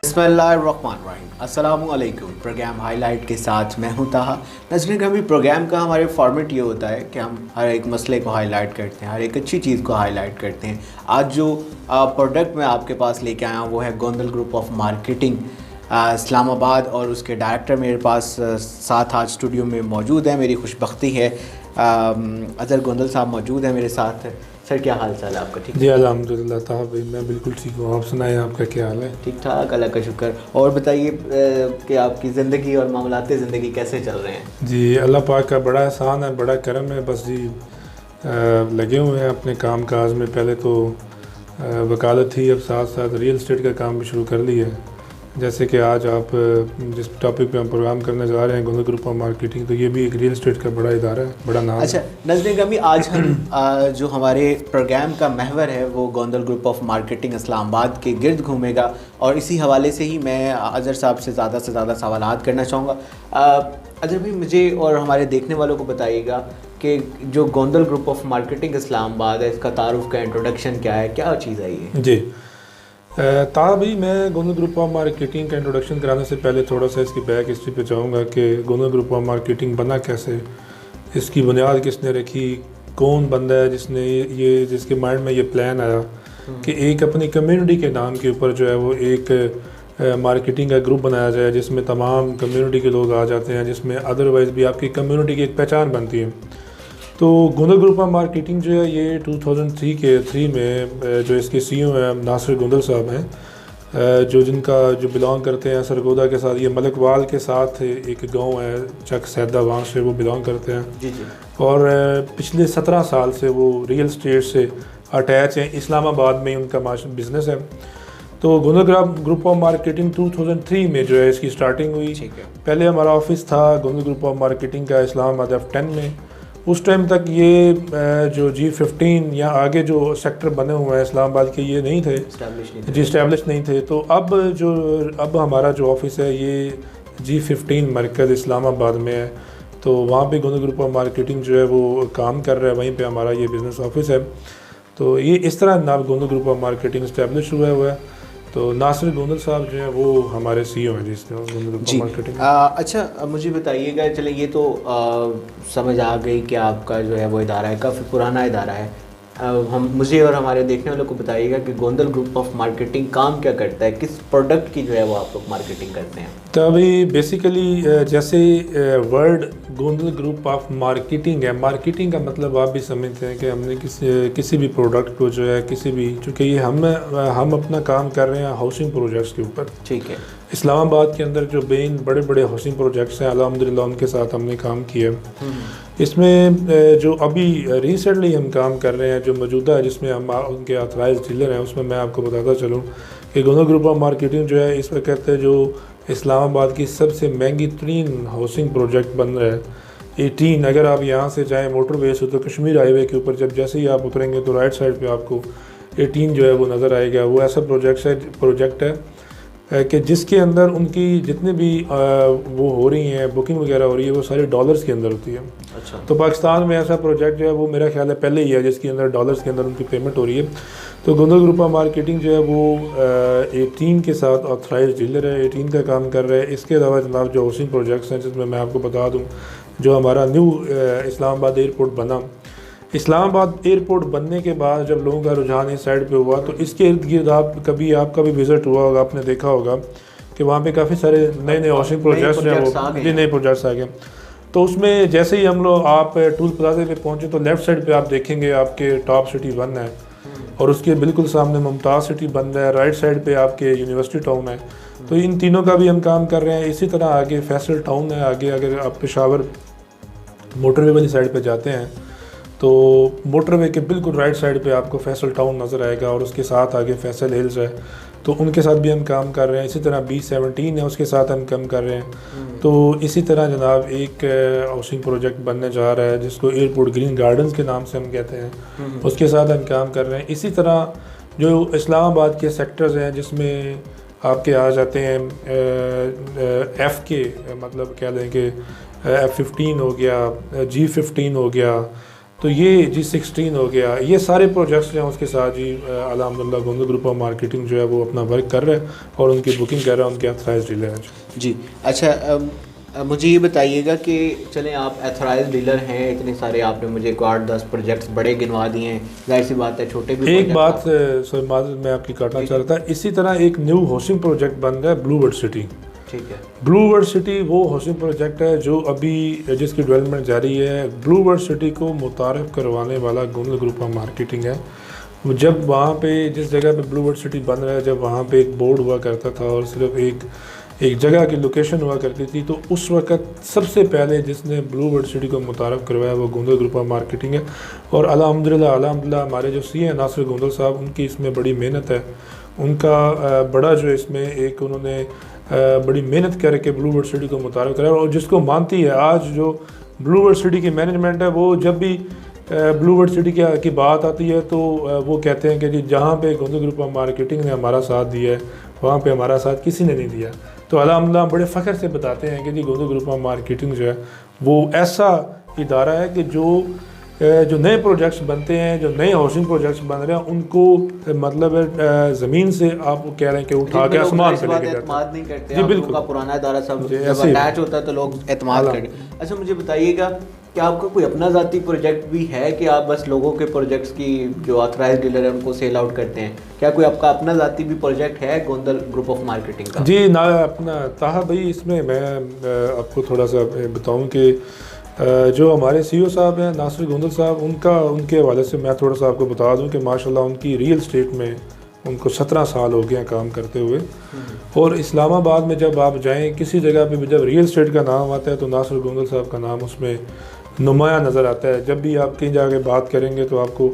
बिस्मिल्लाहिर्रहमानिर्रहीम। अस्सलामुअलैकुम। Programme highlight के साथ मैं हूं ताहा। नज़रीन कभी प्रोग्राम का हमारे फॉर्मेट ये होता है कि हम हर एक मसले को हाईलाइट करते हैं, हर एक अच्छी चीज़ को हाईलाइट करते हैं। आज जो प्रोडक्ट मैं आपके पास लेके आया हूँ वो है Gondal group of marketing Islamabad, और उसके डायरेक्टर मेरे पास साथ आज स्टूडियो में मौजूद है। मेरी खुशबख्ती है अज़हर गोंदल साहब मौजूद है मेरे साथ। सर क्या हाल चाल है आपका? ठीक जी अल्हम्दुलिल्लाह ताहा भाई, मैं बिल्कुल ठीक हूँ। आप सुनाएं, आपका क्या हाल है? ठीक ठाक, अल्लाह का शुक्र। और बताइए कि आपकी ज़िंदगी और मामलाते ज़िंदगी कैसे चल रहे हैं? जी अल्लाह पाक का बड़ा एहसान है, बड़ा करम है। बस जी लगे हुए हैं अपने काम काज में। पहले तो वकालत थी, अब साथ साथ रियल एस्टेट का काम भी शुरू कर लिया है। जैसे कि आज आप जिस टॉपिक पे हम प्रोग्राम करने जा रहे हैं, गोंदल ग्रुप ऑफ मार्केटिंग, तो ये भी एक रियल एस्टेट का बड़ा इदारा है, बड़ा नाम अच्छा है। नज़रीन कभी आज हम जो हमारे प्रोग्राम का महवर है वो Gondal group of marketing Islamabad के गिर्द घूमेगा, और इसी हवाले से ही मैं अज़हर साहब से ज़्यादा सवालात करना चाहूँगा। अज़हर भाई मुझे और हमारे देखने वालों को बताइएगा कि जो Gondal group of marketing Islamabad है, इसका तारुफ का इंट्रोडक्शन क्या है, क्या चीज़ है ये? जी ताहा भाई, मैं गोंदल ग्रुप ऑफ मार्केटिंग का इंट्रोडक्शन कराने से पहले थोड़ा सा इसकी बैक हिस्ट्री पे चाहूँगा कि गोंदल ग्रुप ऑफ मार्केटिंग बना कैसे, इसकी बुनियाद किसने रखी, कौन बंदा है जिसके माइंड में ये प्लान आया कि एक अपनी कम्युनिटी के नाम के ऊपर जो है वो एक मार्केटिंग का ग्रुप बनाया जाए, जिसमें तमाम कम्युनिटी के लोग आ जाते हैं, जिसमें अदरवाइज़ भी आपकी कम्युनिटी की एक पहचान बनती है। तो गोंदल ग्रुप ऑफ मार्केटिंग जो है ये 2003 में जो इसके सीईओ हैं नासिर गोंदल साहब हैं, जो बिलोंग करते हैं सरगोदा के साथ, ये मलकवाल के साथ एक गांव है चक सैदा, वहाँ से वो बिलोंग करते हैं। जी जी। और पिछले 17 साल से वो रियल स्टेट से अटैच हैं। इस्लामाबाद में उनका बिज़नेस है। तो गोंदल ग्रुप ऑफ मार्केटिंग 2003 में जो है इसकी स्टार्टिंग हुई। पहले हमारा ऑफिस था गोंदल ग्रुप ऑफ मार्केटिंग का इस्लामाबाद F10 में। उस टाइम तक ये जो G15 या आगे जो सेक्टर बने हुए हैं इस्लामाबाद के, ये नहीं थे, इस्टेब्लिश नहीं थे। तो अब हमारा जो ऑफिस है ये G15 मरकज़ इस्लामाबाद में है। तो वहाँ पे गोंदल ग्रुप ऑफ मार्केटिंग जो है वो काम कर रहा है, वहीं पे हमारा ये बिज़नेस ऑफिस है। तो ये इस तरह जनाब Gondal group of marketing establish हुआ है। तो नासिर गोंदल साहब जो है वो हमारे सीईओ हैं जिसने गोंदल ग्रुप ऑफ मार्केटिंग। अच्छा मुझे बताइएगा, चले ये तो समझ आ गई कि आपका जो है वो इदारा है, काफ़ी पुराना इदारा है। मुझे और हमारे देखने वालों को बताइएगा कि गोंदल ग्रुप ऑफ मार्केटिंग काम क्या करता है, किस प्रोडक्ट की जो है वो आप लोग मार्केटिंग करते हैं? तो अभी बेसिकली जैसे word Gondal group of marketing है, मार्केटिंग का मतलब आप भी समझते हैं कि हमने किसी भी प्रोडक्ट को जो है चूँकि ये हम अपना काम कर रहे हैं हाउसिंग प्रोजेक्ट्स के ऊपर। ठीक है। इस्लामाबाद के अंदर जो बड़े बड़े हाउसिंग प्रोजेक्ट्स हैं, अल्हम्दुलिल्लाह उनके साथ हमने काम किया। इसमें जो अभी रिसेंटली हम काम कर रहे हैं, जो मौजूदा है, जिसमें हम उनके ऑथराइज डीलर हैं, उसमें मैं आपको बताता चलूँ कि गोंदल ग्रुप ऑफ मार्केटिंग जो है इस वक्त जो इस्लामाबाद की सबसे महंगी तरीन हाउसिंग प्रोजेक्ट बन रहा है 18। अगर आप यहाँ से जाएँ मोटरवे से तो कश्मीर हाईवे के ऊपर जैसे ही आप उतरेंगे तो राइट साइड पे आपको 18 जो है वो नज़र आएगा। वो ऐसा प्रोजेक्ट है कि जिसके अंदर उनकी जितने भी वो हो रही हैं, बुकिंग वगैरह हो रही है, वो सारी डॉलर्स के अंदर होती है। अच्छा। तो पाकिस्तान में ऐसा प्रोजेक्ट जो है वो मेरा ख्याल है पहले ही है जिसके अंदर डॉलर्स के अंदर उनकी पेमेंट हो रही है। तो गोंदल ग्रुप ऑफ मार्केटिंग जो है वो 18 के साथ ऑथराइज डीलर है, 18 का काम कर रहा है। इसके अलावा जनाब जो हाउसिंग प्रोजेक्ट्स हैं, जिसमें मैं आपको बता दूँ जो हमारा न्यू इस्लामाबाद एयरपोर्ट बना, इस्लामाबाद एयरपोर्ट बनने के बाद जब लोगों का रुझान इस साइड पे हुआ तो इसके इर्द गिर्द आपका भी विज़िट हुआ होगा, आपने देखा होगा कि वहाँ पे काफ़ी सारे नए हाउसिंग प्रोजेक्ट्स हैं, वो नए प्रोजेक्ट्स आ गए। तो उसमें जैसे ही हम लोग आप टूल प्लाजा पे पहुँचे तो लेफ़्ट साइड पे आप देखेंगे आपके टॉप सिटी 1 है, और उसके बिल्कुल सामने मुमताज़ सिटी बन रहा है। राइट साइड पे आपके यूनिवर्सिटी टाउन है। तो इन तीनों का भी हम काम कर रहे हैं। इसी तरह आगे फैसल टाउन है। आगे अगर आप पेशावर मोटरवे वाली साइड पे जाते हैं तो मोटरवे के बिल्कुल राइट साइड पे आपको फैसल टाउन नज़र आएगा, और उसके साथ आगे फैसल हिल्स है, तो उनके साथ भी हम काम कर रहे हैं। इसी तरह B17 है, उसके साथ हम काम कर रहे हैं। तो इसी तरह जनाब एक हाउसिंग प्रोजेक्ट बनने जा रहा है जिसको एयरपोर्ट ग्रीन गार्डन्स के नाम से हम कहते हैं, उसके साथ हम काम कर रहे हैं। इसी तरह जो इस्लामाबाद के सेक्टर्स हैं जिसमें आपके आ जाते हैं F के, मतलब कह लें कि F15 हो गया, G15 हो गया, तो ये G16 हो गया, ये सारे प्रोजेक्ट्स जो हैं उसके साथ जी अल्हम्दुलिल्लाह गोंदल ग्रुप ऑफ मार्केटिंग जो है वो अपना वर्क कर रहा है और उनकी बुकिंग कर रहा है, उनके ऑथराइज्ड डीलर हैं जी। अच्छा, मुझे ये बताइएगा कि चलें आप एथोराइज डीलर हैं, इतने सारे आपने मुझे 8-10 प्रोजेक्ट्स बड़े गिनवा दिए हैं, जाहिर सी बात है छोटे भी। एक बात सर माज़ मैं आपकी काटना चाह रहा था, इसी तरह एक न्यू हाउसिंग प्रोजेक्ट बन रहा है ब्लूबर्ड सिटी। ठीक है, ब्लूबर्ड सिटी वो हाउसिंग प्रोजेक्ट है जो अभी जिसकी डेवलपमेंट जारी है। ब्लूबर्ड सिटी को मुतारफ़ करवाने वाला गोंदल ग्रुप ऑफ मार्केटिंग है। जब वहाँ पे जिस जगह पे ब्लूबर्ड सिटी बन रहा है, जब वहाँ पे एक बोर्ड हुआ करता था और सिर्फ एक जगह की लोकेशन हुआ करती थी, तो उस वक्त सबसे पहले जिसने ब्लूबर्ड सिटी को मुतारफ़ करवाया वो गोंदल ग्रुप ऑफ मार्केटिंग है। और अल्हम्दुलिल्लाह हमारे जो सी हैं नासिर गोंदल साहब, उनकी इसमें बड़ी मेहनत है। उनका बड़ा जो इसमें एक उन्होंने बड़ी मेहनत करके ब्लूबर्ड सिटी को मुतारफ़ कराया और जिसको मानती है। आज जो ब्लूबर्ड सिटी की मैनेजमेंट है वो जब भी ब्लूबर्ड सिटी की बात आती है तो वो कहते हैं कि जी जहाँ पे गोंदल ग्रुप ऑफ मार्केटिंग ने हमारा साथ दिया है वहाँ पे हमारा साथ किसी ने नहीं दिया। तो अल्हम्दुलिल्लाह बड़े फ़ख्र से बताते हैं कि जी गोंदल ग्रुप ऑफ मार्केटिंग जो है वो ऐसा इदारा है कि जो नए प्रोजेक्ट्स बनते हैं, जो नए हाउसिंग प्रोजेक्ट्स बन रहे हैं, उनको मतलब ज़मीन से आप कह रहे हैं कि उठा के आसमान पे लेके जाते हैं। नहीं करते जी बिल्कुल, का पुराना इदारा सब जब अटैच होता है तो लोग एतमाद करते हैं। अच्छा, मुझे बताइएगा कि आपका कोई अपना ज़ाती प्रोजेक्ट भी है कि आप बस लोगों के प्रोजेक्ट्स की जो ऑथराइज डीलर है उनको सेल आउट करते हैं? क्या कोई आपका अपना ज़ाती भी प्रोजेक्ट है गोंदल ग्रुप ऑफ मार्केटिंग का? जी ना, अपना ताहा भाई, इसमें मैं आपको थोड़ा सा बताऊं कि जो हमारे CEO साहब हैं नासिर गोंदल साहब, उनके हवाले से मैं थोड़ा सा आपको बता दूं कि माशाल्लाह उनकी रियल स्टेट में उनको 17 साल हो गए हैं काम करते हुए। और इस्लामाबाद में जब आप जाएं किसी जगह पे भी जब रियल स्टेट का नाम आता है तो नासिर गोंदल साहब का नाम उसमें नुमाया नज़र आता है। जब भी आप कहीं जाके बात करेंगे तो आपको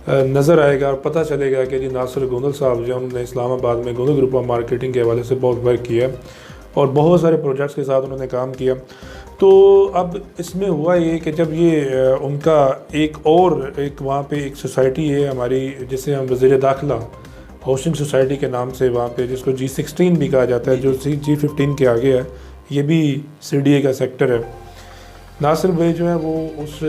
नज़र आएगा और पता चलेगा कि जी नासिर गोंदल साहब जो उन्होंने इस्लामाबाद में गोंदल ग्रुप ऑफ मार्केटिंग के हवाले से बहुत वर्क किया और बहुत सारे प्रोजेक्ट्स के साथ उन्होंने काम किया। तो अब इसमें हुआ ये कि जब ये उनका एक वहाँ पे एक सोसाइटी है हमारी, जिसे हम वज़ीर दाखिला हाउसिंग सोसाइटी के नाम से वहाँ पे, जिसको G16 भी कहा जाता है, जो G15 के आगे है, ये भी CDA का सेक्टर है। नासिर भाई जो है वो उस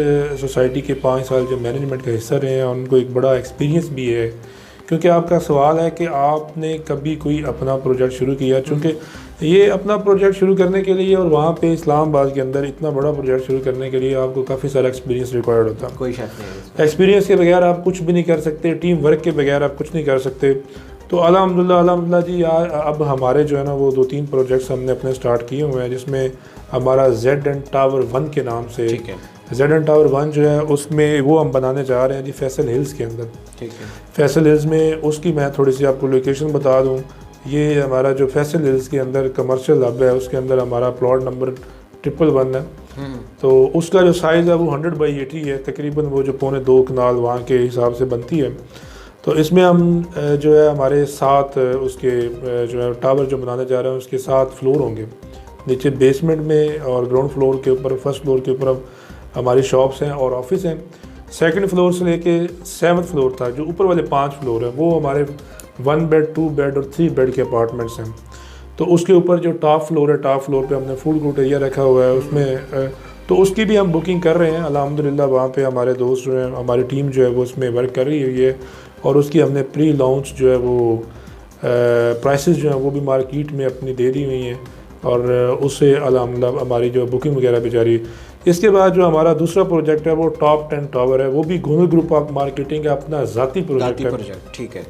सोसाइटी के 5 साल जो मैनेजमेंट का हिस्सा रहे हैं, उनको एक बड़ा एक्सपीरियंस भी है। क्योंकि आपका सवाल है कि आपने कभी कोई अपना प्रोजेक्ट शुरू किया, चूँकि ये अपना प्रोजेक्ट शुरू करने के लिए और वहाँ पे इस्लामाबाद के अंदर इतना बड़ा प्रोजेक्ट शुरू करने के लिए आपको काफ़ी सारा एक्सपीरियंस रिक्वायर्ड होता है। कोई शक नहीं, एक्सपीरियंस के बगैर आप कुछ भी नहीं कर सकते, टीम वर्क के बगैर आप कुछ नहीं कर सकते। तो अल्हम्दुलिल्लाह जी अब हमारे जो है ना वो 2-3 प्रोजेक्ट्स हमने अपने स्टार्ट किए हुए हैं, जिसमें हमारा Z टावर 1 के नाम से, Z टावर 1 जो है उसमें वो हम बनाने जा रहे हैं जी फैसल हिल्स के अंदर। ठीक है, फैसल हिल्स में उसकी मैं थोड़ी सी आपको लोकेशन बता दूं। ये हमारा जो फैसल हिल्स के अंदर कमर्शियल हब है, उसके अंदर हमारा प्लॉट नंबर 111 है। तो उसका जो साइज़ है वो 100/80 है, तकरीबन वो जो 2.25 कनाल वहाँ के हिसाब से बनती है। तो इसमें हम जो है हमारे 7 उसके जो है टावर जो बनाने जा रहे हैं उसके 7 फ्लोर होंगे। नीचे बेसमेंट में और ग्राउंड फ्लोर के ऊपर, फर्स्ट फ्लोर के ऊपर हमारी शॉप्स हैं और ऑफिस हैं। सेकंड फ्लोर से लेके 7th फ्लोर तक जो ऊपर वाले 5 फ्लोर हैं वो हमारे 1 बेड, 2 बेड और 3 बेड के अपार्टमेंट्स हैं। तो उसके ऊपर जो टॉप फ्लोर है, टॉप फ्लोर पे हमने फूड कोर्ट एरिया रखा हुआ है उसमें, तो उसकी भी हम बुकिंग कर रहे हैं अल्हम्दुलिल्लाह। वहाँ पे हमारे दोस्त जो हैं, हमारी टीम जो है वो उसमें वर्क कर रही हुई है और उसकी हमने प्री लॉन्च जो है वो प्राइसेस जो हैं वो भी मार्केट में अपनी दे दी हुई हैं और उससे अल्हम्दुलिल्लाह हमारी जो बुकिंग वगैरह भी जारी है। इसके बाद जो हमारा दूसरा प्रोजेक्ट है वो टॉप 10 टावर है, वो भी गोंदल ग्रुप ऑफ मार्केटिंग का अपना ज़ाती प्रोजेक्ट है। ठीक है,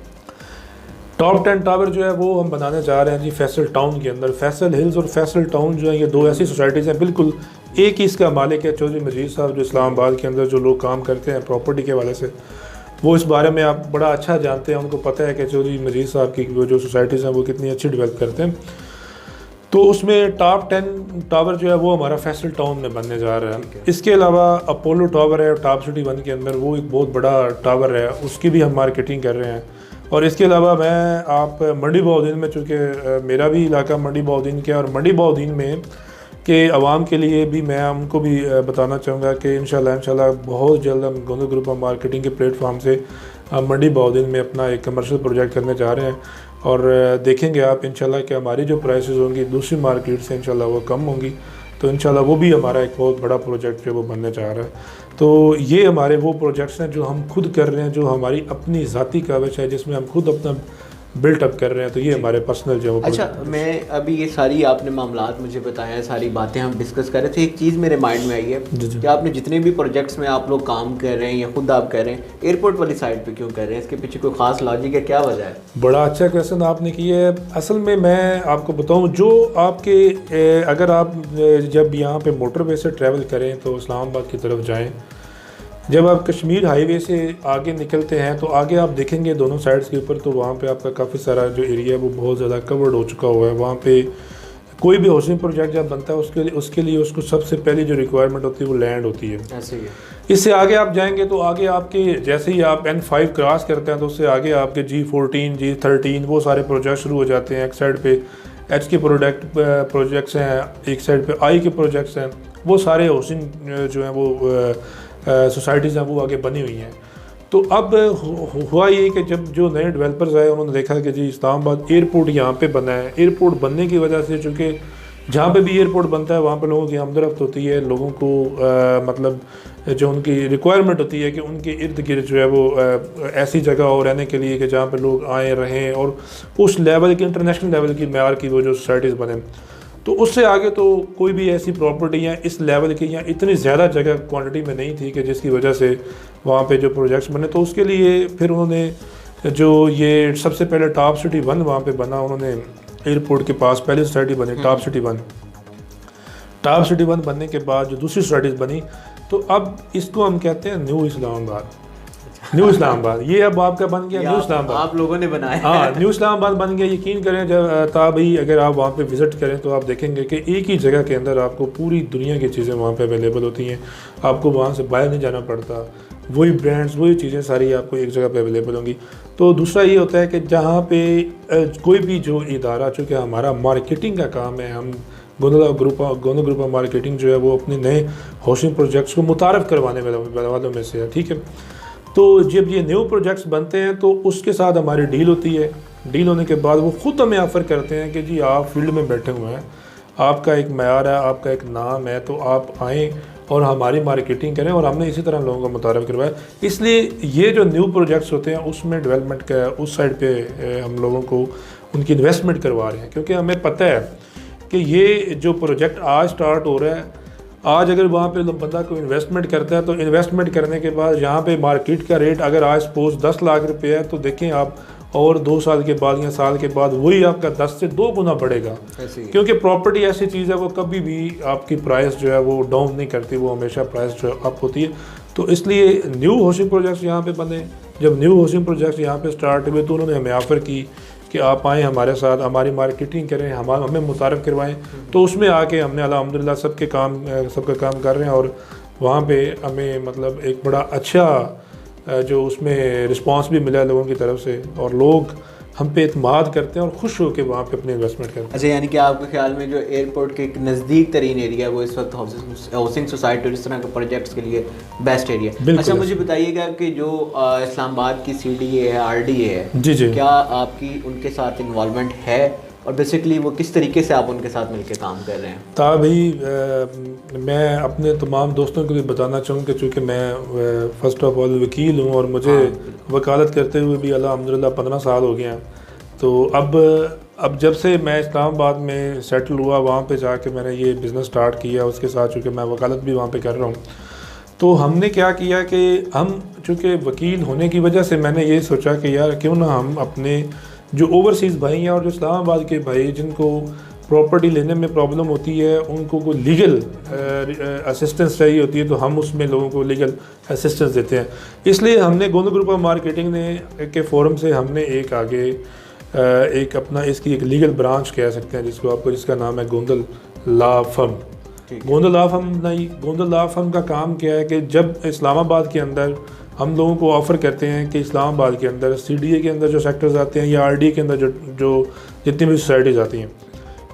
टॉप 10 टावर जो है वो हम बनाने जा रहे हैं जी फैसल टाउन के अंदर। फैसल हिल्स और फैसल टाउन जो है ये 2 ऐसी सोसाइटीज़ हैं, बिल्कुल एक ही इसका मालिक है चौधरी मजीद साहब, जो इस्लामाबाद के अंदर जो लोग काम करते हैं प्रॉपर्टी के हवाले से, वो इस बारे में आप बड़ा अच्छा जानते हैं। उनको पता है कि चौधरी मजीद साहब की वो जो सोसाइटीज़ हैं वो कितनी अच्छी डेवलप करते हैं। तो उसमें टॉप 10 टावर जो है वो हमारा फैसल टाउन में बनने जा रहा है। इसके अलावा अपोलो टावर है टॉप सिटी 1 के अंदर, वो एक बहुत बड़ा टावर है, उसकी भी हम मार्केटिंग कर रहे हैं। और इसके अलावा मैं आप मंडी बहाउद्दीन में, चूँकि मेरा भी इलाका मंडी बहाउद्दीन के, और मंडी बहाउद्दीन में के आवाम के लिए भी मैं उनको भी बताना चाहूँगा कि इंशाल्लाह बहुत जल्द हम गोंदल ग्रुप ऑफ मार्केटिंग के प्लेटफॉर्म से हम मंडी बहाउद्दीन में अपना एक कमर्शियल प्रोजेक्ट करने जा रहे हैं। और देखेंगे आप इंशाल्लाह कि हमारी जो प्राइसेस होंगी दूसरी मार्केट से इंशाल्लाह वो कम होंगी। तो इंशाल्लाह वो भी हमारा एक बहुत बड़ा प्रोजेक्ट जो वो बनने जा रहा है। तो ये हमारे वो प्रोजेक्ट्स हैं जो हम खुद कर रहे हैं, जो हमारी अपनी ज़ाती काविश है, जिसमें हम खुद अपना बिल्टअप कर रहे हैं। तो ये हमारे पर्सनल जो है। अच्छा, मैं अभी ये सारी आपने मामलात मुझे बताया हैं, सारी बातें हम डिस्कस कर रहे थे, एक चीज़ मेरे माइंड में आई है कि आपने जितने भी प्रोजेक्ट्स में आप लोग काम कर रहे हैं या खुद आप कर रहे हैं, एयरपोर्ट वाली साइड पे क्यों कर रहे हैं? इसके पीछे कोई ख़ास लॉजिक है, क्या वजह है? बड़ा अच्छा क्वेश्चन आपने किया है। असल में मैं आपको बताऊं, जो आपके अगर आप जब यहाँ पे मोटरवे से ट्रैवल करें तो इस्लामाबाद की तरफ जाएँ, जब आप कश्मीर हाईवे से आगे निकलते हैं तो आगे आप देखेंगे दोनों साइड्स के ऊपर, तो वहाँ पे आपका काफ़ी सारा जो एरिया है वो बहुत ज़्यादा कवर्ड हो चुका हुआ है। वहाँ पे कोई भी हाउसिंग प्रोजेक्ट जब बनता है उसके लिए उसको सबसे पहली जो रिक्वायरमेंट होती है वो लैंड होती है। ऐसे ही है। इससे आगे आप जाएंगे तो आगे आपके जैसे ही आप N5 क्रॉस करते हैं तो उससे आगे आपके G14 G13 वो सारे प्रोजेक्ट शुरू हो जाते हैं। एक साइड पे H के प्रोजेक्ट्स हैं, एक साइड पे I के प्रोजेक्ट्स हैं। वो सारे हाउसिंग जो हैं वो सोसाइटीज़ हैं वो आगे बनी हुई हैं। तो अब हुआ ये कि जब जो नए डेवलपर्स आए उन्होंने देखा कि जी इस्लामाबाद एयरपोर्ट यहाँ पे बना है। एयरपोर्ट बनने की वजह से, चूँकि जहाँ पे भी एयरपोर्ट बनता है वहाँ पे लोगों की आमदरफ्त होती है, लोगों को मतलब जो उनकी रिक्वायरमेंट होती है कि उनके इर्द गिर्द जो है वो ऐसी जगह हो रहने के लिए कि जहाँ पे लोग आए रहें और उस लेवल की इंटरनेशनल लेवल की मेयार की वो जो सोसाइटीज़ बने। तो उससे आगे तो कोई भी ऐसी प्रॉपर्टी या इस लेवल की या इतनी ज़्यादा जगह क्वांटिटी में नहीं थी कि जिसकी वजह से वहाँ पे जो प्रोजेक्ट्स बने। तो उसके लिए फिर उन्होंने जो ये सबसे पहले टॉप सिटी 1 वहाँ पे बना, उन्होंने एयरपोर्ट के पास पहली सोसाइटी बनी टॉप सिटी 1। टॉप सिटी 1 बनने के बाद जो दूसरी सोसाइटीज़ बनी, तो अब इसको हम कहते हैं न्यू इस्लामाबाद। न्यू इस्लामाबाद ये अब आपका बन गया न्यू इस्लामाबाद, आप लोगों ने बनाया। हाँ, न्यू इस्लामाबाद बन गया। यकीन करें जब भाई अगर आप वहाँ पे विज़िट करें तो आप देखेंगे कि एक ही जगह के अंदर आपको पूरी दुनिया की चीज़ें वहाँ पे अवेलेबल होती हैं। आपको वहाँ से बाहर नहीं जाना पड़ता, वही ब्रांड्स वही चीज़ें सारी आपको एक जगह पे अवेलेबल होंगी। तो दूसरा ये होता है कि जहाँ पे कोई भी जो इदारा, चूँकि हमारा मार्केटिंग का काम है, हम गोंदल ग्रुप ऑफ मार्केटिंग जो है वो अपने नए हाउसिंग प्रोजेक्ट्स को मुतारफ़ करवाने वालों में से है, ठीक है। तो जब ये न्यू प्रोजेक्ट्स बनते हैं तो उसके साथ हमारी डील होती है। डील होने के बाद वो ख़ुद हमें ऑफ़र करते हैं कि जी आप फील्ड में बैठे हुए हैं, आपका एक मयार है, आपका एक नाम है, तो आप आएँ और हमारी मार्केटिंग करें। और हमने इसी तरह लोगों को मुतारफ़ करवाया। इसलिए ये जो न्यू प्रोजेक्ट्स होते हैं उसमें डेवलपमेंट का उस साइड पे हम लोगों को उनकी इन्वेस्टमेंट करवा रहे हैं, क्योंकि हमें पता है कि ये जो प्रोजेक्ट आज स्टार्ट हो रहा है, आज अगर वहाँ पे बंदा कोई इन्वेस्टमेंट करता है तो इन्वेस्टमेंट करने के बाद यहाँ पे मार्केट का रेट अगर आज सपोज 10 लाख रुपए है, तो देखें आप और 2 साल के बाद या साल के बाद वही आपका 10 से 2 गुना बढ़ेगा। क्योंकि प्रॉपर्टी ऐसी चीज़ है वो कभी भी आपकी प्राइस जो है वो डाउन नहीं करती, वो हमेशा प्राइस जो अप होती है। तो इसलिए न्यू हाउसिंग प्रोजेक्ट्स यहाँ पे बने। जब न्यू हाउसिंग प्रोजेक्ट्स यहाँ पे स्टार्ट हुए तो उन्होंने हमें ऑफ़र की कि आप आएँ हमारे साथ, हमारी मार्केटिंग करें, हमें मुतारफ़ करवाएं। तो उसमें आके हमने अल्हम्दुलिल्लाह सबका काम कर रहे हैं। और वहाँ पे हमें मतलब एक बड़ा अच्छा जो उसमें रिस्पांस भी मिला लोगों की तरफ से, और लोग हम पे इत्माद करते हैं और खुश होकर वहाँ पे अपनी इन्वेस्टमेंट करते हैं। अच्छा, यानी कि आपके ख्याल में जो एयरपोर्ट के एक नज़दीक तरीन एरिया है वो इस वक्त हाउसिंग सोसाइटी और इस तरह के प्रोजेक्ट्स के लिए बेस्ट एरिया है। अच्छा, मुझे बताइएगा कि जो इस्लामाबाद की CDA है, RDA है, जी जी, क्या आपकी उनके साथ इन्वॉल्वमेंट है और बेसिकली वो किस तरीके से आप उनके साथ मिलकर काम कर रहे हैं? भाई मैं अपने तमाम दोस्तों को भी बताना चाहूँ कि चूँकि मैं फ़र्स्ट ऑफ ऑल वकील हूँ और मुझे वकालत करते हुए भी अल्हम्दुलिल्लाह 15 साल हो गए हैं। तो अब जब से मैं इस्लामाबाद में सेटल हुआ, वहाँ पे जाके मैंने ये बिज़नेस स्टार्ट किया, उसके साथ चूँकि मैं वकालत भी वहाँ पे कर रहा हूँ, तो हमने क्या किया कि हम चूँकि वकील होने की वजह से मैंने ये सोचा कि यार क्यों ना हम अपने जो ओवरसीज़ भाई हैं और जो इस्लामाबाद के भाई जिनको प्रॉपर्टी लेने में प्रॉब्लम होती है, उनको कोई लीगल असिस्टेंस चाहिए होती है, तो हम उसमें लोगों को लीगल असिस्टेंस देते हैं। इसलिए हमने गोंदल ग्रुप ऑफ मार्केटिंग ने के फोरम से हमने एक आगे एक अपना इसकी एक लीगल ब्रांच कह सकते हैं जिसका नाम है Gondal law firm. Gondal law firm का काम क्या है कि जब इस्लामाबाद के अंदर हम लोगों को ऑफ़र करते हैं कि इस्लामाबाद के अंदर CDA के अंदर जो सेक्टर्स आते हैं या RDA के अंदर जो जितनी भी सोसाइटीज़ आती हैं,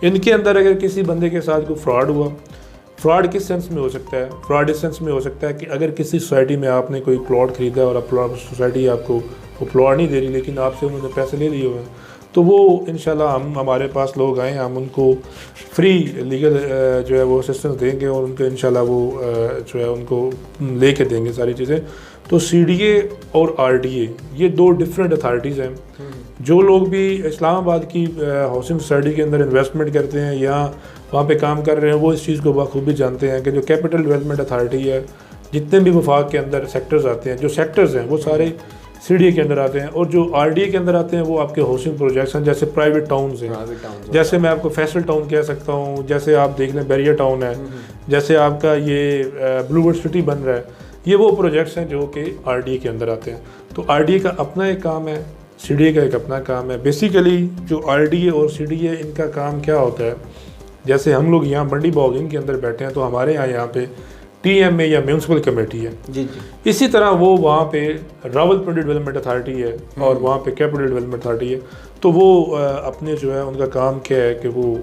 इनके अंदर अगर किसी बंदे के साथ कोई फ्रॉड हुआ, फ्रॉड किस सेंस में हो सकता है? फ्रॉड इस सेंस में हो सकता है कि अगर किसी सोसाइटी में आपने कोई प्लॉट ख़रीदा और सोसाइटी आपको वो प्लॉट नहीं दे रही, लेकिन आपसे उन्होंने पैसे ले लिए हुए हैं, तो वो इंशाल्लाह हमारे पास लोग आए, हम उनको फ्री लीगल जो है वो असिस्टेंस देंगे और उनको इंशाल्लाह वो जो है उनको लेके देंगे सारी चीज़ें। तो CDA और RDA ये 2 डिफरेंट अथॉरिटीज़ हैं। जो लोग भी इस्लामाबाद की हाउसिंग सोसाइटी के अंदर इन्वेस्टमेंट करते हैं या वहाँ पे काम कर रहे हैं, वो इस चीज़ को बखूबी जानते हैं कि जो कैपिटल डेवलपमेंट अथॉरिटी है, जितने भी वफाक के अंदर सेक्टर्स आते हैं, जो सेक्टर्स हैं वो सारे CDA के अंदर आते हैं, और जो RDA के अंदर आते हैं वो आपके हाउसिंग प्रोजेक्ट्स हैं, जैसे प्राइवेट टाउन्स हैं। जैसे मैं आपको फैसल टाउन कह सकता हूँ, जैसे आप देख लें बैरियर टाउन है, जैसे आपका ये ब्लूवर्ड सिटी बन रहा है, ये वो प्रोजेक्ट्स हैं जो कि RDA के अंदर आते हैं। तो RDA का अपना एक काम है, CDA का एक अपना काम है। बेसिकली जो RDA और CDA इनका काम क्या होता है, जैसे हम लोग यहाँ मंडी बाउलिंग के अंदर बैठे हैं तो हमारे यहाँ पे TMA या म्यूनसिपल कमेटी है जी। इसी तरह वो वहाँ पे रावलपिंडी डेवलपमेंट अथॉरिटी है और वहाँ पे कैपिटल डेवलपमेंट अथॉरिटी है। तो वो अपने जो है उनका काम क्या है कि वो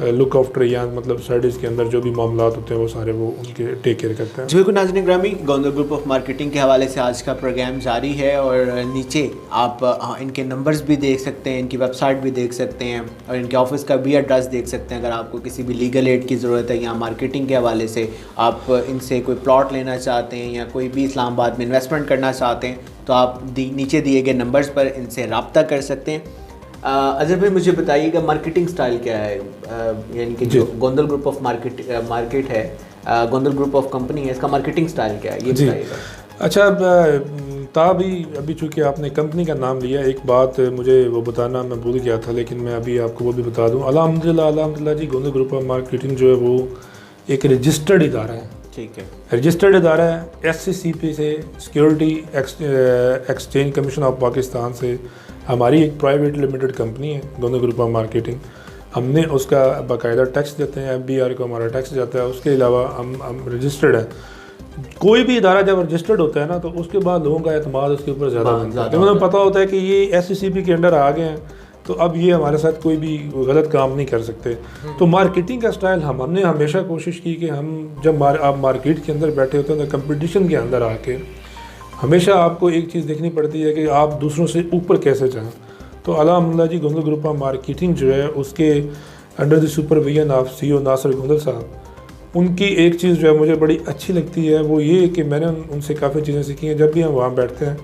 लुक आफ्टर या मतलब साइड्स के अंदर जो भी मामला होते हैं वो सारे वो उनके टेक केयर करते हैं। जी बिल्कुल नाज़रीन ग्रामी, गोंदल ग्रुप ऑफ मार्केटिंग के हवाले से आज का प्रोग्राम जारी है और नीचे आप इनके नंबर्स भी देख सकते हैं, इनकी वेबसाइट भी देख सकते हैं और इनके ऑफिस का भी एड्रेस देख सकते हैं। अगर आपको किसी भी लीगल एड की ज़रूरत है या मार्केटिंग के हवाले से आप इनसे कोई प्लॉट लेना चाहते हैं या कोई भी इस्लामाबाद में इन्वेस्टमेंट करना चाहते हैं तो आप नीचे दिए गए नंबर्स पर इनसे रब्ता कर सकते हैं। अजहर भाई मुझे बताइएगा मार्केटिंग स्टाइल क्या है, यानी कि जो गोंदल ग्रुप ऑफ मार्केट है, गोंदल ग्रुप ऑफ कंपनी है, इसका मार्केटिंग स्टाइल क्या है ये बताइएगा। अच्छा, अभी चूँकि आपने कंपनी का नाम लिया, एक बात मुझे वो बताना मैं भूल गया था, लेकिन मैं अभी आपको वो भी बता दूँ। अल्हम्दुलिल्लाह जी, गोंदल ग्रुप ऑफ मार्केटिंग जो है वो एक रजिस्टर्ड इदारा है। ठीक है, रजिस्टर्ड इदारा है, SCCP से, security exchange commission of Pakistan से। हमारी एक प्राइवेट लिमिटेड कंपनी है गोंदल ग्रुप ऑफ मार्केटिंग, हमने उसका बाकायदा टैक्स देते हैं, FBR को हमारा टैक्स जाता है। उसके अलावा हम रजिस्टर्ड है। कोई भी इदारा जब रजिस्टर्ड होता है ना तो उसके बाद लोगों का एतमाद उसके ऊपर ज़्यादा बनता है। उन्हें पता होता है कि ये SCCP के अंडर आ गए हैं तो अब ये हमारे साथ कोई भी गलत काम नहीं कर सकते। तो मार्केटिंग का स्टाइल हमने हमेशा कोशिश की कि हम जब आप मार्केट के अंदर बैठे होते हैं तो कंपटीशन के अंदर आके हमेशा आपको एक चीज़ देखनी पड़ती है कि आप दूसरों से ऊपर कैसे जाएं। तो अल्हम्दुलिल्लाह जी, गोंदल ग्रुप ऑफ मार्केटिंग जो है उसके under the supervision of CEO Nasir Gondal साहब, उनकी एक चीज़ जो है मुझे बड़ी अच्छी लगती है वो ये कि मैंने उनसे काफ़ी चीज़ें सीखी हैं। जब भी हम वहाँ बैठते हैं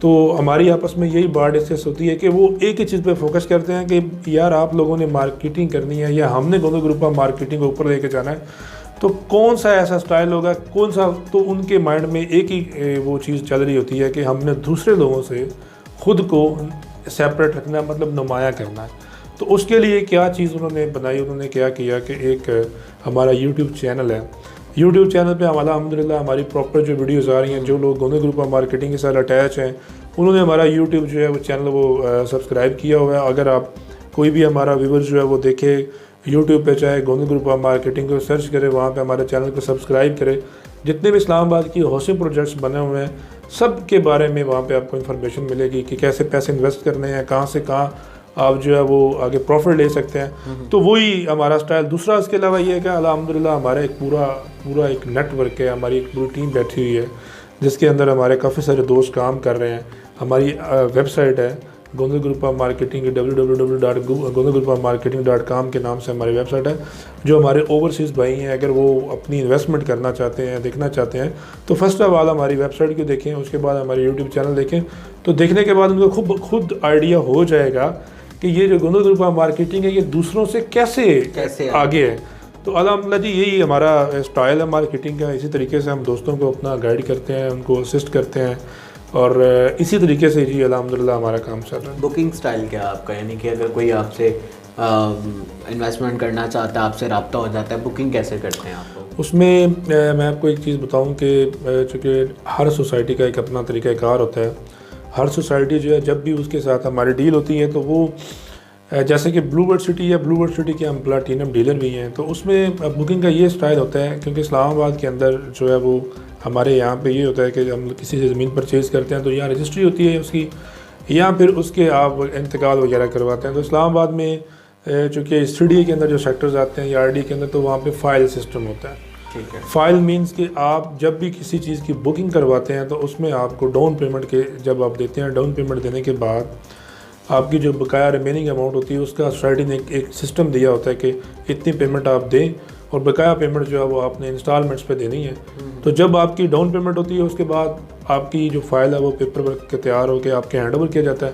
तो हमारी आपस में यही बात डिस्कस होती है कि वो एक ही चीज़ पे फोकस करते हैं कि यार आप लोगों ने मार्केटिंग करनी है या हमने गोंदल ग्रुप ऑफ मार्केटिंग को ऊपर लेके जाना है तो कौन सा ऐसा स्टाइल होगा, कौन सा। तो उनके माइंड में एक ही वो चीज़ चल रही होती है कि हमने दूसरे लोगों से ख़ुद को सेपरेट रखना, मतलब नुमाया करना है। तो उसके लिए क्या चीज़ उन्होंने बनाई, उन्होंने क्या किया कि एक हमारा YouTube चैनल है। YouTube चैनल पे हमारा अल्हम्दुलिल्लाह हमारी प्रॉपर जो वीडियोज़ आ रही हैं, जो लोग गोंदल ग्रुप ऑफ मार्केटिंग के साथ अटैच हैं उन्होंने हमारा YouTube जो है वो चैनल वो सब्सक्राइब किया हुआ है। अगर आप कोई भी हमारा व्यूअर्स जो है वो देखे YouTube पे, चाहे गोंदल ग्रुप ऑफ मार्केटिंग को सर्च करे, वहाँ पे हमारे चैनल को सब्सक्राइब करे। जितने भी इस्लामाबाद की हाउसिंग प्रोजेक्ट्स बने हुए हैं सब के बारे में वहाँ पे आपको इन्फॉर्मेशन मिलेगी कि कैसे पैसे इन्वेस्ट करने हैं, कहाँ से कहाँ आप जो है वो आगे प्रॉफिट ले सकते हैं। तो वही हमारा स्टाइल। दूसरा इसके अलावा ये है कि अल्हम्दुलिल्लाह हमारा एक पूरा एक नेटवर्क है, हमारी एक पूरी टीम बैठी हुई है जिसके अंदर हमारे काफ़ी सारे दोस्त काम कर रहे हैं। हमारी वेबसाइट है Gondal group of marketing, www.gondalgroupofmarketing.com के नाम से हमारी वेबसाइट है। जो हमारे ओवरसीज़ भाई हैं अगर वो अपनी इन्वेस्टमेंट करना चाहते हैं, देखना चाहते हैं तो फर्स्ट ऑफ ऑल हमारी वेबसाइट को देखें, उसके बाद हमारे यूट्यूब चैनल देखें। तो देखने के बाद उनको खुद आइडिया हो जाएगा कि ये जो गोंदल ग्रुप ऑफ मार्केटिंग है ये दूसरों से कैसे आगे है। तो अल्हम्दुलिल्लाह जी यही हमारा स्टाइल है मार्केटिंग का। इसी तरीके से हम दोस्तों को अपना गाइड करते हैं, उनको असिस्ट करते हैं और इसी तरीके से जी अल्हम्दुलिल्लाह हमारा काम चल रहा है। बुकिंग स्टाइल क्या है आपका, यानी कि अगर कोई आपसे इन्वेस्टमेंट करना चाहता है, आपसे रब्ता हो जाता है, बुकिंग कैसे करते हैं आपको? उसमें मैं आपको एक चीज़ बताऊं कि चूँकि हर सोसाइटी का एक अपना तरीक़ाकार होता है। हर सोसाइटी जो है जब भी उसके साथ हमारी डील होती है तो वो जैसे कि ब्लूवर्ड सिटी है, ब्लूवर्ड सिटी के हम प्लाटीनम डीलर भी हैं, तो उसमें बुकिंग का ये स्टाइल होता है क्योंकि इस्लामाबाद के अंदर जो है वो हमारे यहाँ पे ये होता है कि हम किसी से ज़मीन परचेज़ करते हैं तो यहाँ रजिस्ट्री होती है उसकी, या फिर उसके आप इंतकाल वगैरह करवाते हैं। तो इस्लामाबाद में चूँकि CDA के अंदर जो सेक्टर्स आते हैं या RD के अंदर तो वहाँ पे फ़ाइल सिस्टम होता है। ठीक है। फ़ाइल मींस कि आप जब भी किसी चीज़ की बुकिंग करवाते हैं तो उसमें आपको डाउन पेमेंट के जब आप देते हैं, डाउन पेमेंट देने के बाद आपकी जो बकाया रिमेनिंग अमाउंट होती है उसका सोसाइटी ने एक सिस्टम दिया होता है कि इतनी पेमेंट आप दें और बकाया पेमेंट जो है वो आपने इंस्टॉलमेंट्स पे देनी है। तो जब आपकी डाउन पेमेंट होती है उसके बाद आपकी जो फाइल है वो पेपर वर्क के तैयार होकर आपके हैंड ओवर किया जाता है,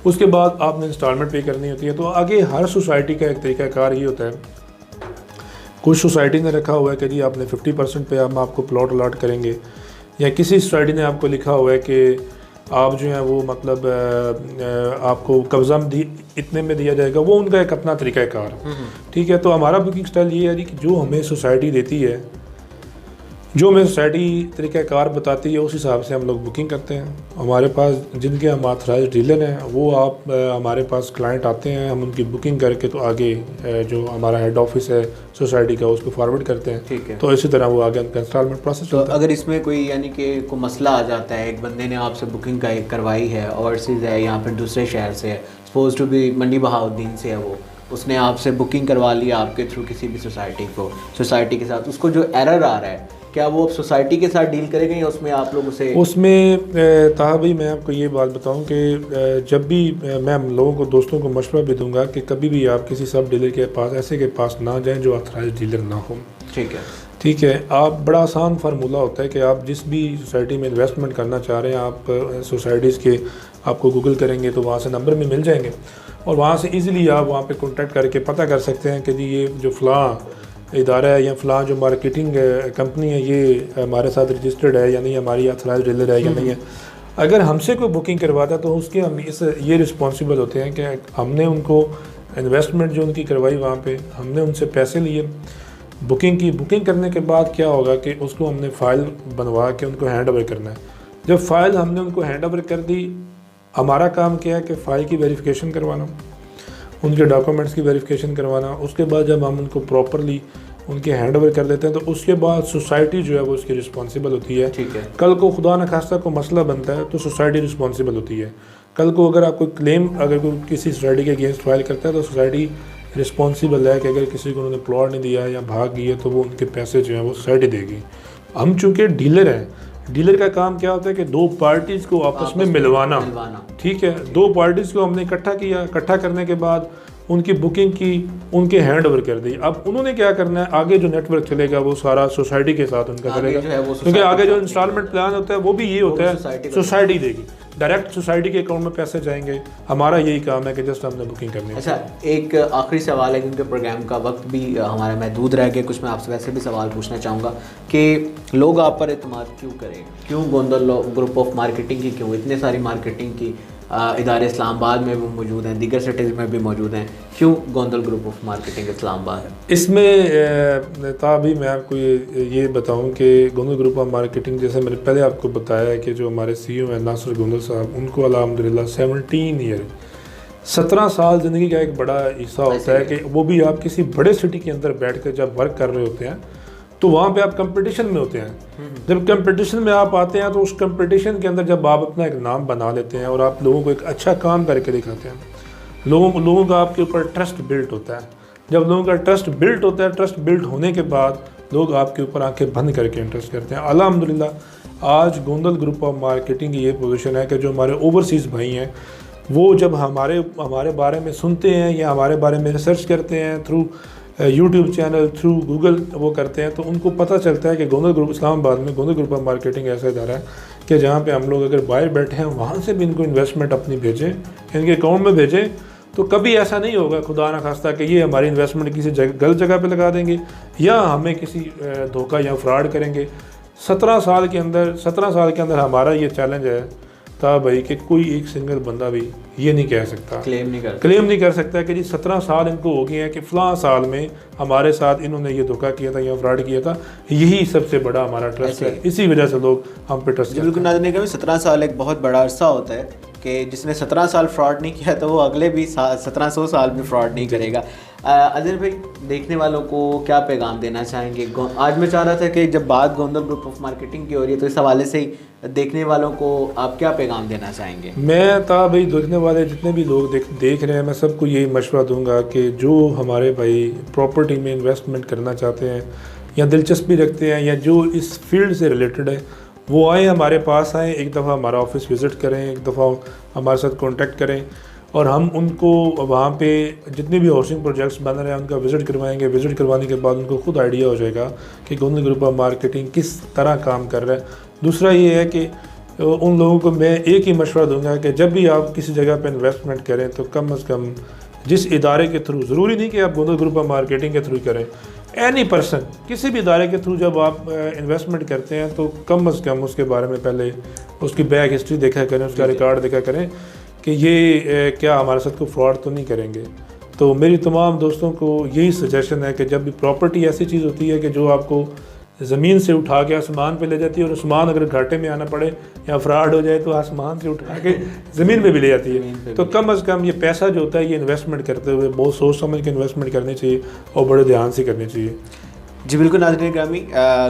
उसके बाद आपने इंस्टॉलमेंट पे करनी होती है। तो आगे हर सोसाइटी का एक तरीक़ाकार ये होता है। कुछ सोसाइटी ने रखा हुआ है कि जी आपने 50% पे हम आपको प्लॉट अलॉट करेंगे, या किसी सोसाइटी ने आपको लिखा हुआ है कि आप जो है वो मतलब आपको कब्ज़ा इतने में दिया जाएगा, वो उनका एक अपना तरीक़ाकार। ठीक है, तो हमारा बुकिंग स्टाइल ये है कि जो हमें सोसाइटी देती है, जो हमें सोसाइटी तरीक़ाकार बताती है, उस हिसाब से हम लोग बुकिंग करते हैं। हमारे पास जिनके हम ऑथराइज्ड डीलर हैं वो आप हमारे पास क्लाइंट आते हैं, हम उनकी बुकिंग करके तो आगे जो हमारा हेड ऑफिस है सोसाइटी का उसको फॉरवर्ड करते हैं। ठीक है, तो इसी तरह वो आगे उनका इंस्टॉलमेंट प्रोसेस तो अगर इसमें कोई यानी कि कोई मसला आ जाता है, एक बंदे ने आपसे बुकिंग का एक करवाई है, ओवरसीज़ है या फिर दूसरे शहर से है, सपोज टू भी मंडी बहाउद्दीन से है, वो उसने आपसे बुकिंग करवा लिया आपके थ्रू किसी भी सोसाइटी के साथ, उसको जो एरर आ रहा है क्या वो सोसाइटी के साथ डील करेंगे या उसमें आप लोग उसे उसमें ताहा भाई मैं आपको ये बात बताऊं कि जब भी मैं लोगों को दोस्तों को मशवरा भी दूंगा कि कभी भी आप किसी सब डीलर के पास ऐसे के पास ना जाएं जो ऑथराइज्ड डीलर ना हो। ठीक है, आप बड़ा आसान फार्मूला होता है कि आप जिस भी सोसाइटी में इन्वेस्टमेंट करना चाह रहे हैं, आप सोसाइटीज़ के आपको गूगल करेंगे तो वहाँ से नंबर में मिल जाएंगे और वहाँ से ईज़िली आप वहाँ पे कांटेक्ट करके पता कर सकते हैं कि जी ये जो फ़लाँ इदारा है या फ़लाँ जो मार्केटिंग कंपनी है ये हमारे साथ रजिस्टर्ड है या नहीं, हमारी ऑथराइज्ड डीलर है या नहीं है। अगर हमसे कोई बुकिंग करवाता है तो उसके हम ये रिस्पॉन्सिबल होते हैं कि हमने उनको इन्वेस्टमेंट जो उनकी करवाई वहाँ पे, हमने उनसे पैसे लिए, बुकिंग करने के बाद क्या होगा कि उसको हमने फ़ाइल बनवा के उनको हैंड ओवर करना है। जब फ़ाइल हमने उनको हैंड ओवर कर दी, हमारा काम क्या है कि फ़ाइल की वेरिफिकेशन करवाना, उनके डॉक्यूमेंट्स की वेरिफिकेशन करवाना। उसके बाद जब हम उनको प्रॉपरली उनके हैंड ओवर कर देते हैं तो उसके बाद सोसाइटी जो है वो उसकी रिस्पॉन्सिबल होती है। ठीक है, कल को खुदा न खास्ता को मसला बनता है तो सोसाइटी रिस्पॉन्सिबल होती है। कल को अगर आप कोई क्लेम अगर कोई किसी सोसाइटी के अगेंस्ट फाइल करता है तो सोसाइटी रिस्पॉन्सिबल है कि अगर किसी को उन्होंने प्लॉट नहीं दिया या भाग गई है तो वो उनके पैसे जो हैं वो सोसाइटी देगी। हम चूँकि डीलर हैं, डीलर का काम क्या होता है कि दो पार्टीज़ को आपस में मिलवाना। ठीक है, दो पार्टीज़ को हमने इकट्ठा किया, इकट्ठा करने के बाद उनकी बुकिंग की, उनके हैंड ओवर कर दी। अब उन्होंने क्या करना है, आगे जो नेटवर्क चलेगा वो सारा सोसाइटी के साथ उनका चलेगा, क्योंकि आगे जो इंस्टॉलमेंट प्लान होता है वो भी ये होता है सोसाइटी देगी, डायरेक्ट सोसाइटी के अकाउंट में पैसे जाएंगे। हमारा यही काम है कि जस्ट हमने बुकिंग करनी है। अच्छा, एक आखिरी सवाल है क्योंकि प्रोग्राम का वक्त भी हमारा महदूद रह गया, कुछ मैं आपसे वैसे भी सवाल पूछना चाहूँगा कि लोग आप पर एतमाद क्यों करें, क्यों गोंदल ग्रुप ऑफ मार्केटिंग की, क्यों इतने सारी मार्केटिंग की इदारे इस्लामाबाद में भी मौजूद हैं, दीगर सिटीज़ में भी मौजूद हैं, क्यों Gondal group of marketing Islamabad? इसमें तभी मैं आपको ये बताऊं कि गोंदल ग्रुप ऑफ मार्केटिंग, जैसे मैंने पहले आपको बताया कि जो हमारे CEO हैं नासिर गोंदल साहब, उनको अल्हम्दुलिल्लाह 17 साल ज़िंदगी का एक बड़ा हिस्सा होता है कि वो भी आप किसी बड़े सिटी के अंदर बैठ कर जब वर्क कर रहे होते हैं तो वहाँ पे आप कंपटीशन में होते हैं। जब कंपटीशन में आप आते हैं तो उस कंपटीशन के अंदर जब आप अपना एक नाम बना लेते हैं और आप लोगों को एक अच्छा काम करके दिखाते हैं, लोगों का आपके ऊपर ट्रस्ट बिल्ट होता है। जब लोगों का ट्रस्ट बिल्ट होता है, ट्रस्ट बिल्ट होने के बाद लोग आपके ऊपर आंखें बंद करके इंटरेस्ट करते हैं। अल्हम्दुलिल्लाह आज गोंदल ग्रुप ऑफ मार्केटिंग की ये पोजीशन है कि जो हमारे ओवरसीज़ भाई हैं वो जब हमारे बारे में सुनते हैं या हमारे बारे में रिसर्च करते हैं through YouTube channel, through Google वो करते हैं, तो उनको पता चलता है कि गोंदल ग्रुप इस्लामाबाद में गोंदल ग्रुप ऑफ मार्केटिंग ऐसा इदारा है कि जहाँ पे हम लोग अगर बाहर बैठे हैं वहाँ से भी इनको इन्वेस्टमेंट अपनी भेजें, इनके अकाउंट में भेजें, तो कभी ऐसा नहीं होगा खुदा ना खास्ता कि ये हमारी इन्वेस्टमेंट किसी गलत जगह पे लगा देंगे या हमें किसी धोखा या फ्रॉड करेंगे। 17 साल के अंदर हमारा ये चैलेंज है था भाई कि कोई एक सिंगल बंदा भी ये नहीं कह सकता, क्लेम नहीं कर सकता कि जी 17 साल इनको हो गए हैं कि फ़लाँ साल में हमारे साथ इन्होंने ये धोखा किया था या फ्रॉड किया था। यही सबसे बड़ा हमारा ट्रस्ट है, इसी वजह से लोग हम पे ट्रस्ट। बिल्कुल नाज़रीन का भी 17 साल एक बहुत बड़ा अरसा होता है कि जिसने 17 साल फ्रॉड नहीं किया तो वो अगले भी 1700 साल भी फ्रॉड नहीं करेगा। अजहर भाई, देखने वालों को क्या पैगाम देना चाहेंगे? आज मैं चाह रहा था कि जब बात गोंदल ग्रुप ऑफ मार्केटिंग की हो रही है तो इस हवाले से ही देखने वालों को आप क्या पैगाम देना चाहेंगे? मैं भाई देखने वाले जितने भी लोग देख रहे हैं, मैं सबको यही मशवरा दूंगा कि जो हमारे भाई प्रॉपर्टी में इन्वेस्टमेंट करना चाहते हैं या दिलचस्पी रखते हैं या जो इस फील्ड से रिलेटेड है वो आए, हमारे पास आएँ, एक दफ़ा हमारा ऑफिस विज़िट करें, एक दफ़ा हमारे साथ कांटेक्ट करें और हम उनको वहाँ पे जितने भी हाउसिंग प्रोजेक्ट्स बन रहे हैं उनका विज़िट करवाएंगे। विज़िट करवाने के बाद उनको खुद आइडिया हो जाएगा कि गोंदल ग्रुप ऑफ मार्केटिंग किस तरह काम कर रहा है। दूसरा ये है कि उन लोगों को मैं एक ही मशवरा दूंगा कि जब भी आप किसी जगह पर इन्वेस्टमेंट करें तो कम अज़ कम जिस इदारे के थ्रू, ज़रूरी नहीं कि आप गोंदल ग्रुप ऑफ मार्केटिंग के थ्रू करें, एनी पर्सन किसी भी इदारे के थ्रू जब आप इन्वेस्टमेंट करते हैं तो कम अज़ कम उसके बारे में पहले उसकी बैक हिस्ट्री देखा करें, उसका रिकॉर्ड देखा करें कि ये क्या हमारे साथ कोई फ्रॉड तो नहीं करेंगे। तो मेरी तमाम दोस्तों को यही सजेशन है कि जब भी प्रॉपर्टी ऐसी चीज़ होती है कि जो आपको ज़मीन से उठा के आसमान पे ले जाती है, और आसमान अगर घाटे में आना पड़े या फ्रॉड हो जाए तो आसमान से उठा के ज़मीन पे भी ले जाती है। तो कम अज़ कम ये पैसा जो होता है ये इन्वेस्टमेंट करते हुए बहुत सोच समझ के इन्वेस्टमेंट करनी चाहिए और बड़े ध्यान से करनी चाहिए। जी बिल्कुल नाज़रीन ग्रामी,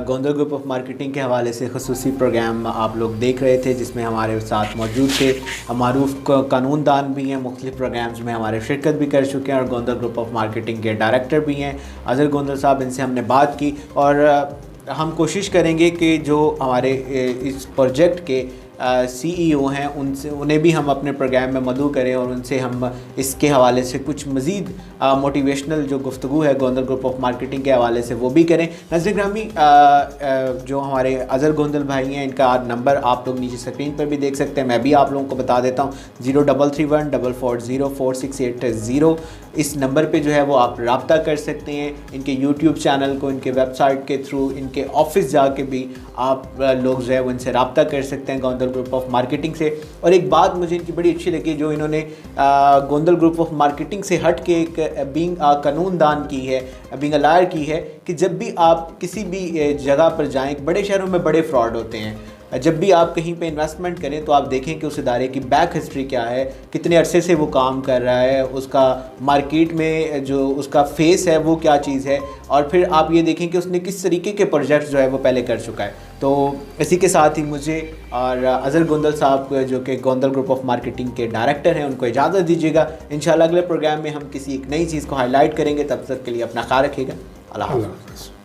गोंदल ग्रुप ऑफ मार्केटिंग के हवाले से खसूसी प्रोग्राम आप लोग देख रहे थे जिसमें हमारे साथ मौजूद थे मारूफ कानूनदान भी हैं, मुख्तलिफ प्रोग्राम्स में हमारे शिरकत भी कर चुके हैं और गोंदल ग्रुप ऑफ मार्केटिंग के डायरेक्टर भी हैं अज़हर गोंदल साहब। इनसे हमने बात की और हम कोशिश करेंगे कि जो हमारे इस प्रोजेक्ट के CEO हैं उनसे, उन्हें भी हम अपने प्रोग्राम में मदऊ करें और उनसे हम इसके हवाले से कुछ मज़ीद मोटिवेशनल जो गुफ्तगू है गोंदल ग्रुप ऑफ मार्केटिंग के हवाले से वो भी करें। नाज़रीन ग्रामी, जो हमारे अज़हर गोंदल भाई हैं इनका नंबर आप लोग नीचे स्क्रीन पर भी देख सकते हैं, मैं भी आप लोगों को बता देता हूँ 0331440460। इस नंबर पे जो है वो आप रब्ता कर सकते हैं। इनके यूट्यूब चैनल को, इनके वेबसाइट के थ्रू, इनके ऑफिस जाके भी आप लोग जो है वो इनसे रब्ता कर सकते हैं गोंदल ग्रुप ऑफ मार्केटिंग से। और एक बात मुझे इनकी बड़ी अच्छी लगी जो इन्होंने गोंदल ग्रुप ऑफ मार्केटिंग से हट के एक बीइंग कानूनदान की है, बीइंग अ लॉयर की है कि जब भी आप किसी भी जगह पर जाएं, बड़े शहरों में बड़े फ्रॉड होते हैं, जब भी आप कहीं पे इन्वेस्टमेंट करें तो आप देखें कि उस इदारे की बैक हिस्ट्री क्या है, कितने अरसे से वो काम कर रहा है, उसका मार्केट में जो उसका फेस है वो क्या चीज़ है, और फिर आप ये देखें कि उसने किस तरीके के प्रोजेक्ट जो है वो पहले कर चुका है। तो इसी के साथ ही मुझे और अज़हर गोंदल साहब जो कि गोंदल ग्रुप ऑफ मार्केटिंग के डायरेक्टर हैं उनको इजाज़त दीजिएगा। इंशाल्लाह अगले प्रोग्राम में हम किसी एक नई चीज़ को हाईलाइट करेंगे। तब तक के लिए अपना ख्याल रखिएगा। अल्लाह हाफ़िज़।